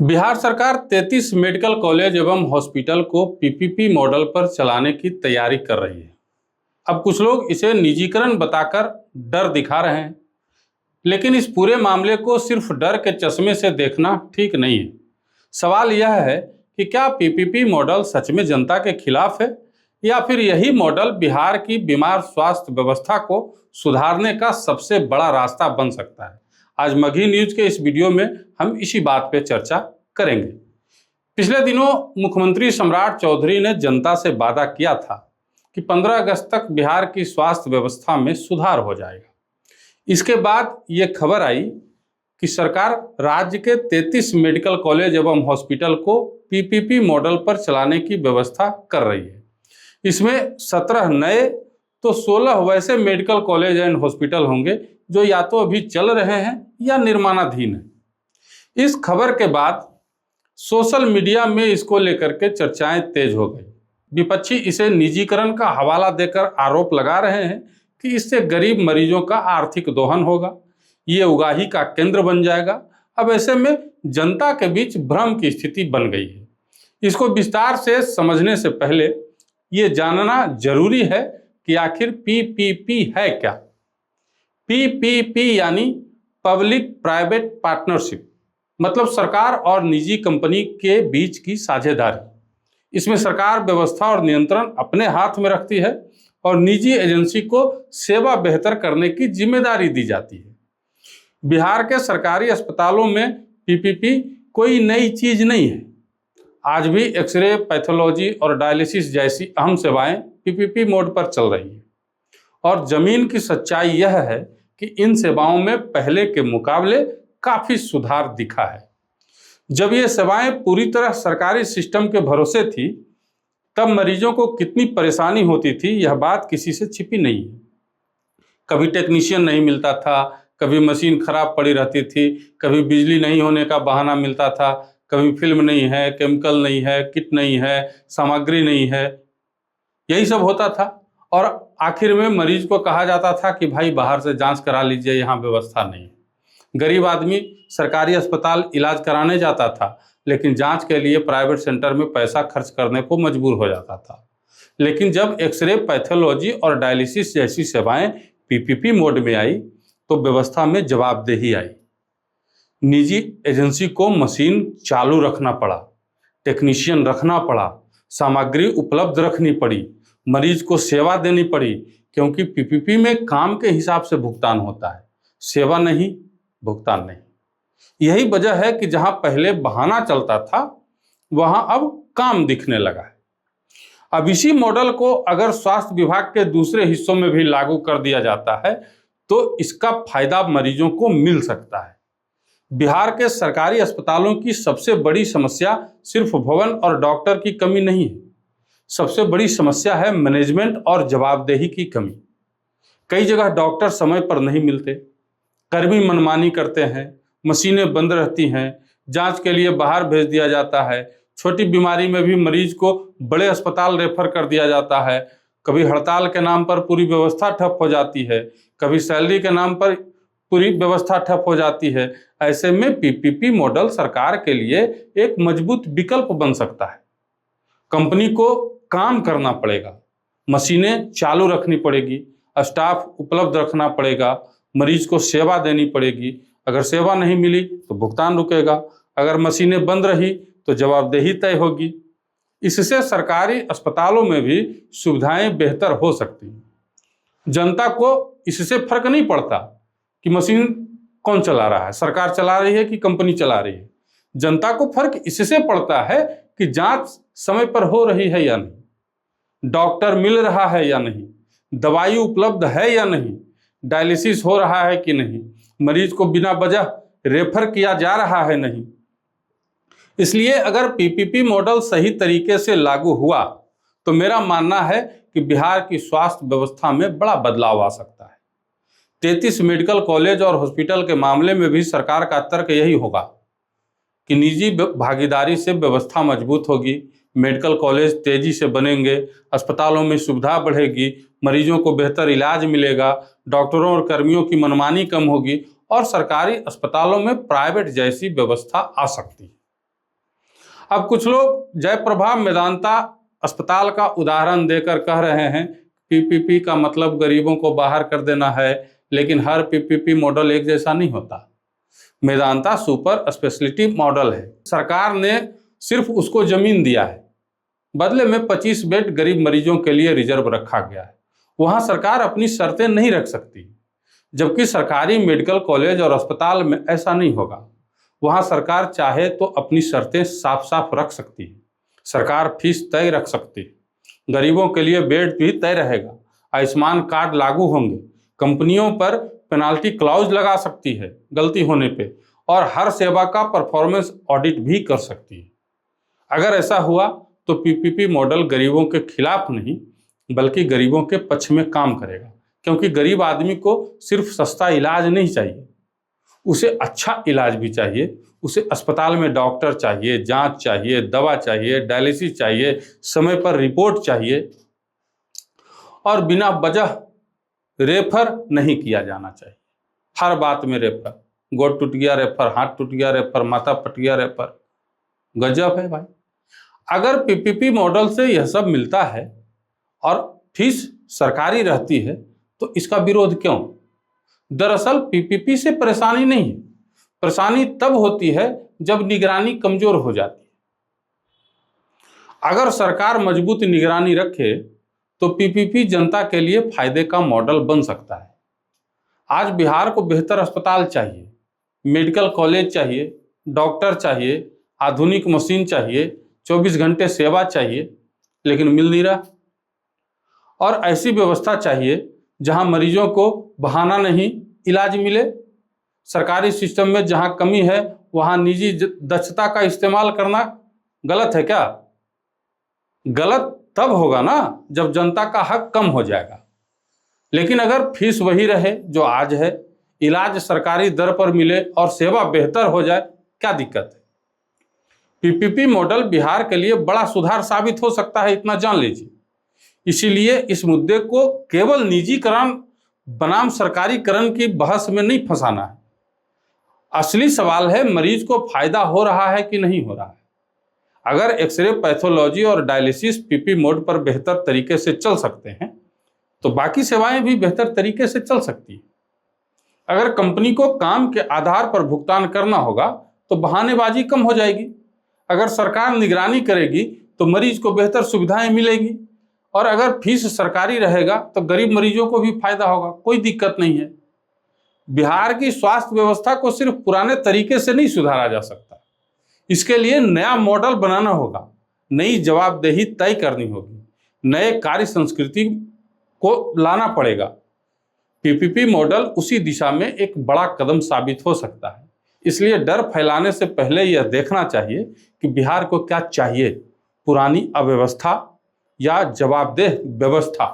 बिहार सरकार 33 medical college एवं hospital को पीपीपी मॉडल पर चलाने की तैयारी कर रही है। अब कुछ लोग इसे निजीकरण बताकर डर दिखा रहे हैं, लेकिन इस पूरे मामले को सिर्फ डर के चश्मे से देखना ठीक नहीं है। सवाल यह है कि क्या पीपीपी मॉडल सच में जनता के खिलाफ है या फिर यही मॉडल बिहार की बीमार स्वास्थ्य व्यवस्था को सुधारने का सबसे बड़ा रास्ता बन सकता है। आज मगही न्यूज के इस वीडियो में हम इसी बात पे चर्चा करेंगे। पिछले दिनों मुख्यमंत्री सम्राट चौधरी ने जनता से वादा किया था कि 15 अगस्त तक बिहार की स्वास्थ्य व्यवस्था में सुधार हो जाएगा। इसके बाद ये खबर आई कि सरकार राज्य के 33 मेडिकल कॉलेज एवं हॉस्पिटल को पीपीपी मॉडल पर चलाने की व्यवस्था कर रही है। इसमें 17 नए तो 16 वैसे मेडिकल कॉलेज एंड हॉस्पिटल होंगे जो या तो अभी चल रहे हैं या निर्माणाधीन है। इस खबर के बाद सोशल मीडिया में इसको लेकर के चर्चाएं तेज हो गई। विपक्षी इसे निजीकरण का हवाला देकर आरोप लगा रहे हैं कि इससे गरीब मरीजों का आर्थिक दोहन होगा, ये उगाही का केंद्र बन जाएगा। अब ऐसे में जनता के बीच भ्रम की स्थिति बन गई है। इसको विस्तार से समझने से पहले ये जानना जरूरी है कि आखिर पीपीपी है क्या। पीपीपी यानी पब्लिक प्राइवेट पार्टनरशिप, मतलब सरकार और निजी कंपनी के बीच की साझेदारी। इसमें सरकार व्यवस्था और नियंत्रण अपने हाथ में रखती है और निजी एजेंसी को सेवा बेहतर करने की जिम्मेदारी दी जाती है। बिहार के सरकारी अस्पतालों में पीपीपी कोई नई चीज नहीं है। आज भी एक्सरे, पैथोलॉजी और डायलिसिस जैसी अहम सेवाएं पीपीपी मोड पर चल रही है। और जमीन की सच्चाई यह है कि इन सेवाओं में पहले के मुकाबले काफी सुधार दिखा है। जब ये सेवाएं पूरी तरह सरकारी सिस्टम के भरोसे थी, तब मरीजों को कितनी परेशानी होती थी, यह बात किसी से छिपी नहीं है। कभी टेक्नीशियन नहीं मिलता था, कभी मशीन खराब पड़ी रहती थी, कभी बिजली नहीं होने का बहाना मिलता था, कभी फिल्म नहीं है, केमिकल नहीं है, किट नहीं है, सामग्री नहीं है, यही सब होता था। और आखिर में मरीज को कहा जाता था कि भाई बाहर से जांच करा लीजिए, यहाँ व्यवस्था नहीं है। गरीब आदमी सरकारी अस्पताल इलाज कराने जाता था, लेकिन जांच के लिए प्राइवेट सेंटर में पैसा खर्च करने को मजबूर हो जाता था। लेकिन जब एक्सरे, पैथोलॉजी और डायलिसिस जैसी सेवाएं पीपीपी मोड में आई तो व्यवस्था में जवाबदेही आई। निजी एजेंसी को मशीन चालू रखना पड़ा, टेक्नीशियन रखना पड़ा, सामग्री उपलब्ध रखनी पड़ी, मरीज को सेवा देनी पड़ी, क्योंकि पीपीपी में काम के हिसाब से भुगतान होता है, सेवा नहीं, भुगतान नहीं। यही वजह है कि जहां पहले बहाना चलता था, वहां अब काम दिखने लगा है। अब इसी मॉडल को अगर स्वास्थ्य विभाग के दूसरे हिस्सों में भी लागू कर दिया जाता है तो इसका फायदा मरीजों को मिल सकता है। बिहार के सरकारी अस्पतालों की सबसे बड़ी समस्या सिर्फ भवन और डॉक्टर की कमी नहीं है। सबसे बड़ी समस्या है मैनेजमेंट और जवाबदेही की कमी। कई जगह डॉक्टर समय पर नहीं मिलते, कर्मी मनमानी करते हैं, मशीनें बंद रहती हैं, जांच के लिए बाहर भेज दिया जाता है, छोटी बीमारी में भी मरीज को बड़े अस्पताल रेफर कर दिया जाता है। कभी हड़ताल के नाम पर पूरी व्यवस्था ठप हो जाती है, कभी सैलरी के नाम पर पूरी व्यवस्था ठप हो जाती है। ऐसे में पीपीपी मॉडल सरकार के लिए एक मजबूत विकल्प बन सकता है। कंपनी को काम करना पड़ेगा, मशीनें चालू रखनी पड़ेगी, स्टाफ उपलब्ध रखना पड़ेगा, मरीज को सेवा देनी पड़ेगी। अगर सेवा नहीं मिली तो भुगतान रुकेगा, अगर मशीनें बंद रही तो जवाबदेही तय होगी। इससे सरकारी अस्पतालों में भी सुविधाएं बेहतर हो सकती हैं। जनता को इससे फर्क नहीं पड़ता कि मशीन कौन चला रहा है, सरकार चला रही है कि कंपनी चला रही है। जनता को फर्क इससे पड़ता है कि जांच समय पर हो रही है या नहीं, डॉक्टर मिल रहा है या नहीं, दवाई उपलब्ध है या नहीं, डायलिसिस हो रहा है कि नहीं, मरीज को बिना वजह रेफर किया जा रहा है नहीं। इसलिए अगर पीपीपी मॉडल सही तरीके से लागू हुआ तो मेरा मानना है कि बिहार की स्वास्थ्य व्यवस्था में बड़ा बदलाव आ सकता है। 33 मेडिकल कॉलेज और हॉस्पिटल के मामले में भी सरकार का तर्क यही होगा कि निजी भागीदारी से व्यवस्था मजबूत होगी, मेडिकल कॉलेज तेजी से बनेंगे, अस्पतालों में सुविधा बढ़ेगी, मरीजों को बेहतर इलाज मिलेगा, डॉक्टरों और कर्मियों की मनमानी कम होगी और सरकारी अस्पतालों में प्राइवेट जैसी व्यवस्था आ सकती है। अब कुछ लोग जयप्रभा मेदांता अस्पताल का उदाहरण देकर कह रहे हैं पीपीपी का मतलब गरीबों को बाहर कर देना है, लेकिन हर पीपीपी मॉडल एक जैसा नहीं होता। मेदांता सुपर स्पेशलिटी मॉडल है। सरकार ने सिर्फ उसको जमीन दिया है, बदले में 25 बेड गरीब मरीजों के लिए रिजर्व रखा गया है। वहां सरकार अपनी शर्तें नहीं रख सकती, जबकि सरकारी मेडिकल कॉलेज और अस्पताल में ऐसा नहीं होगा। वहां सरकार चाहे तो अपनी शर्तें साफ साफ रख सकती है। सरकार फीस तय रख सकती है, गरीबों के लिए बेड भी तय रहेगा, आयुष्मान कार्ड लागू होंगे, कंपनियों पर पेनाल्टी क्लाउज लगा सकती है गलती होने पे, और हर सेवा का परफॉर्मेंस ऑडिट भी कर सकती है। अगर ऐसा हुआ तो पीपीपी मॉडल गरीबों के खिलाफ नहीं बल्कि गरीबों के पक्ष में काम करेगा, क्योंकि गरीब आदमी को सिर्फ सस्ता इलाज नहीं चाहिए, उसे अच्छा इलाज भी चाहिए। उसे अस्पताल में डॉक्टर चाहिए, जांच चाहिए, दवा चाहिए, डायलिसिस चाहिए, समय पर रिपोर्ट चाहिए, और बिना वजह रेफर नहीं किया जाना चाहिए। हर बात में रेफर, गोड़ टूट गया रेफर, हाथ टूट गया रेफर, माथा फट गया रेफर। गजब है भाई। अगर पीपीपी मॉडल से यह सब मिलता है और फीस सरकारी रहती है तो इसका विरोध क्यों? दरअसल पीपीपी से परेशानी नहीं है, परेशानी तब होती है जब निगरानी कमजोर हो जाती है। अगर सरकार मजबूत निगरानी रखे तो पीपीपी जनता के लिए फायदे का मॉडल बन सकता है। आज बिहार को बेहतर अस्पताल चाहिए, मेडिकल कॉलेज चाहिए, डॉक्टर चाहिए, आधुनिक मशीन चाहिए, 24 घंटे सेवा चाहिए, लेकिन मिल नहीं रहा। और ऐसी व्यवस्था चाहिए जहां मरीजों को बहाना नहीं इलाज मिले। सरकारी सिस्टम में जहां कमी है वहां निजी दक्षता का इस्तेमाल करना गलत है क्या? गलत तब होगा ना जब जनता का हक कम हो जाएगा। लेकिन अगर फीस वही रहे जो आज है, इलाज सरकारी दर पर मिले और सेवा बेहतर हो जाए, क्या दिक्कत है? पीपीपी मॉडल बिहार के लिए बड़ा सुधार साबित हो सकता है, इतना जान लीजिए। इसीलिए इस मुद्दे को केवल निजीकरण बनाम सरकारीकरण की बहस में नहीं फंसाना है। असली सवाल है मरीज को फायदा हो रहा है कि नहीं हो रहा है। अगर एक्सरे, पैथोलॉजी और डायलिसिस पीपी मोड पर बेहतर तरीके से चल सकते हैं तो बाकी सेवाएं भी बेहतर तरीके से चल सकती है। अगर कंपनी को काम के आधार पर भुगतान करना होगा तो बहानेबाजी कम हो जाएगी। अगर सरकार निगरानी करेगी तो मरीज को बेहतर सुविधाएं मिलेगी, और अगर फीस सरकारी रहेगा तो गरीब मरीजों को भी फायदा होगा। कोई दिक्कत नहीं है। बिहार की स्वास्थ्य व्यवस्था को सिर्फ पुराने तरीके से नहीं सुधारा जा सकता, इसके लिए नया मॉडल बनाना होगा, नई जवाबदेही तय करनी होगी, नए कार्य संस्कृति को लाना पड़ेगा। पीपीपी मॉडल उसी दिशा में एक बड़ा कदम साबित हो सकता है। इसलिए डर फैलाने से पहले यह देखना चाहिए कि बिहार को क्या चाहिए, पुरानी अव्यवस्था या जवाबदेह व्यवस्था।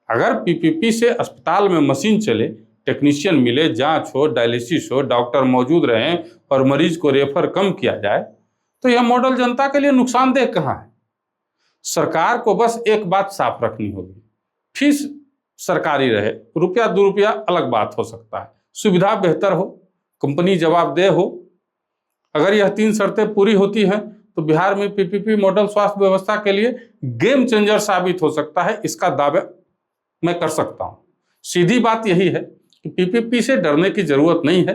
अगर पीपीपी से अस्पताल में मशीन चले, टेक्नीशियन मिले, जांच हो, डायलिसिस हो, डॉक्टर मौजूद रहें और मरीज को रेफर कम किया जाए, तो यह मॉडल जनता के लिए नुकसानदेह कहाँ है? सरकार को बस एक बात साफ रखनी होगी, फीस सरकारी रहे, रुपया 2 रुपया अलग बात हो सकता है, सुविधा बेहतर हो, कंपनी जवाबदेह हो। अगर यह 3 शर्तें पूरी होती हैं तो बिहार में पीपीपी मॉडल स्वास्थ्य व्यवस्था के लिए गेम चेंजर साबित हो सकता है। इसका दावा मैं कर सकता हूं। सीधी बात यही है कि पीपीपी से डरने की जरूरत नहीं है,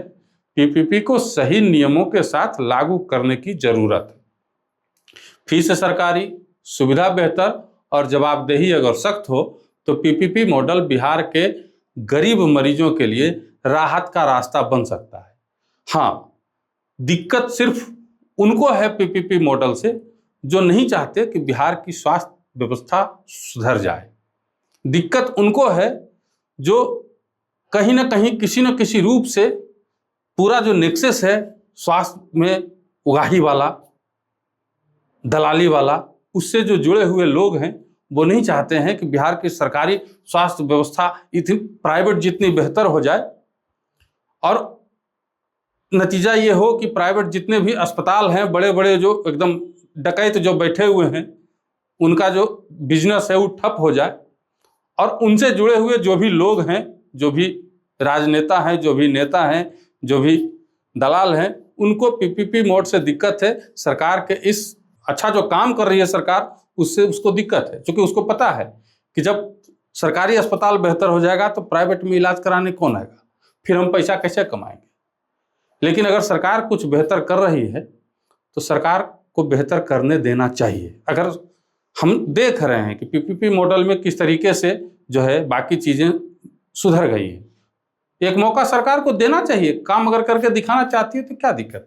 पीपीपी को सही नियमों के साथ लागू करने की जरूरत है। फीस सरकारी, सुविधा बेहतर और जवाबदेही अगर सख्त हो तो पीपीपी मॉडल बिहार के गरीब मरीजों के लिए राहत का रास्ता बन सकता है। हाँ, दिक्कत सिर्फ उनको है पीपीपी मॉडल से जो नहीं चाहते कि बिहार की स्वास्थ्य व्यवस्था सुधर जाए। दिक्कत उनको है जो कहीं ना कहीं किसी न किसी रूप से पूरा जो नेक्सस है स्वास्थ्य में, उगाही वाला, दलाली वाला, उससे जो जुड़े हुए लोग हैं, वो नहीं चाहते हैं कि बिहार की सरकारी स्वास्थ्य व्यवस्था इतनी प्राइवेट जितनी बेहतर हो जाए, और नतीजा ये हो कि प्राइवेट जितने भी अस्पताल हैं, बड़े बड़े जो एकदम डकैत जो बैठे हुए हैं, उनका जो बिजनेस है वो ठप हो जाए, और उनसे जुड़े हुए जो भी लोग हैं, जो भी राजनेता हैं, जो भी नेता हैं, जो भी दलाल हैं, उनको पीपीपी मोड से दिक्कत है। सरकार के इस अच्छा जो काम कर रही है सरकार, उससे उसको दिक्कत है, क्योंकि उसको पता है कि जब सरकारी अस्पताल बेहतर हो जाएगा तो प्राइवेट में इलाज कराने कौन आएगा, फिर हम पैसा कैसे कमाएंगे। लेकिन अगर सरकार कुछ बेहतर कर रही है तो सरकार को बेहतर करने देना चाहिए। अगर हम देख रहे हैं कि पीपीपी मॉडल में किस तरीके से जो है बाकी चीज़ें सुधर गई हैं, एक मौका सरकार को देना चाहिए। काम अगर करके दिखाना चाहती है तो क्या दिक्कत है।